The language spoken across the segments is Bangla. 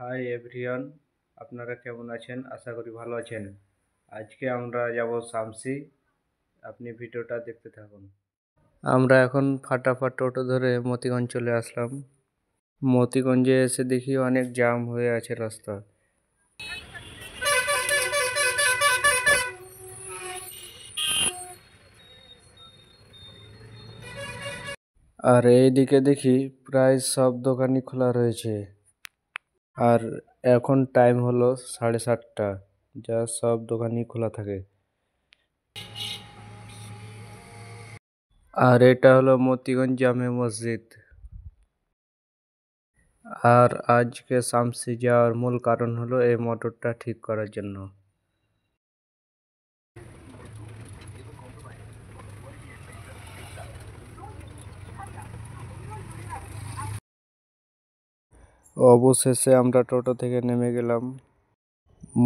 হাই এভরিওয়ান, আপনারা কেমন আছেন? আশা করি ভালো আছেন। আজকে আমরা যাব শামসি। আপনি ভিডিওটা দেখতে থাকুন। আমরা এখন ফাটাফাট টোটো ধরে মতিগঞ্জ চলে আসলাম। মতিগঞ্জে এসে দেখি অনেক জ্যাম হয়ে আছে রাস্তা। আর এইদিকে দেখি প্রায় সব দোকানই খোলা রয়েছে। আর এখন টাইম হলো 7:30, যা সব দোকানই খোলা থাকে। আর এটা হলো মতিগঞ্জ জামে মসজিদ। আর আজকে শামসি যাওয়ার মূল কারণ হলো এই মোটরটা ঠিক করার জন্য। অবশেষে আমরা টোটো থেকে নেমে গেলাম।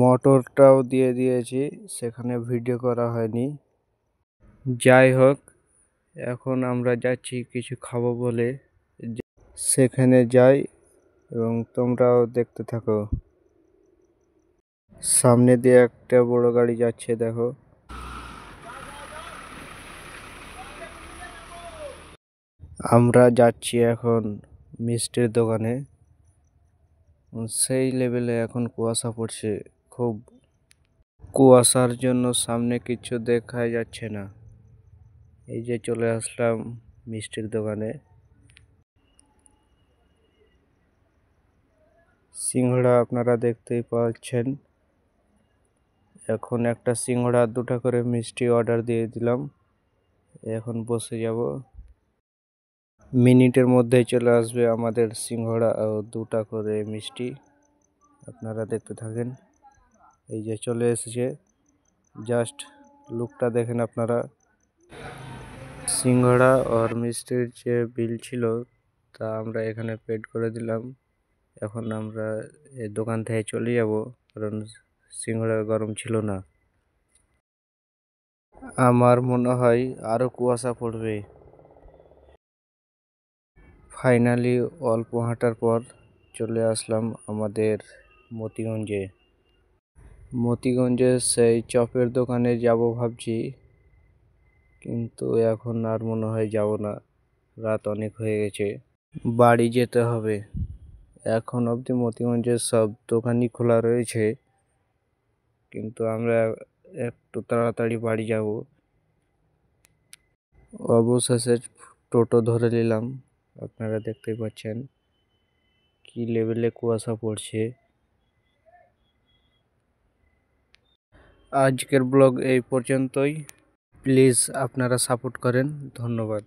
মোটরটাও দিয়ে দিয়েছি, সেখানে ভিডিও করা হয়নি। যাই হোক, এখন আমরা যাচ্ছি কিছু খাবো বলে, সেখানে যাই এবং তোমরাও দেখতে থাকো। সামনে দিয়ে একটা বড় গাড়ি যাচ্ছে, দেখো। আমরা যাচ্ছি এখন মিষ্টির দোকানে। সেই লেভেলে এখন কুয়াশা পড়ছে, খুব কুয়াশার জন্য সামনে কিছু দেখা যাচ্ছে না। এই যে চলে আসলাম মিষ্টির দোকানে। সিঙ্গাড়া আপনারা দেখতেই পাচ্ছেন। এখন একটা সিঙ্গাড়া 2টা করে মিষ্টি অর্ডার দিয়ে দিলাম। এখন বসে যাব। মিনিটের মধ্যেই চলে আসবে আমাদের সিঙ্গাড়া ও 2টা করে মিষ্টি। আপনারা দেখতে থাকেন। এই যে চলে এসেছে, জাস্ট লুকটা দেখেন আপনারা। সিঙ্গাড়া আর মিষ্টির যে বিল ছিল তা আমরা এখানে পেড করে দিলাম। এখন আমরা এই দোকান থেকে চলে যাব, কারণ সিঙ্গাড়া গরম ছিল না। আমার মনে হয় আরো কুয়াশা পড়বে। ফাইনালি অল্প হাঁটার পর চলে আসলাম আমাদের মতিগঞ্জে। মতিগঞ্জে সেই চপের দোকানে যাব ভাবছি, কিন্তু এখন আর মনে হয় যাব না। রাত অনেক হয়ে গেছে, বাড়ি যেতে হবে। এখন অবধি মতিগঞ্জের সব দোকানই খোলা রয়েছে, কিন্তু আমরা একটু তাড়াতাড়ি বাড়ি যাব। অবশেষে টোটো ধরে নিলাম। আপনারা দেখতেই পাচ্ছেন কি লেভেলে কুয়াশা পড়ছে। আজকের ব্লগ এই পর্যন্তই। প্লিজ আপনারা সাপোর্ট করেন। ধন্যবাদ।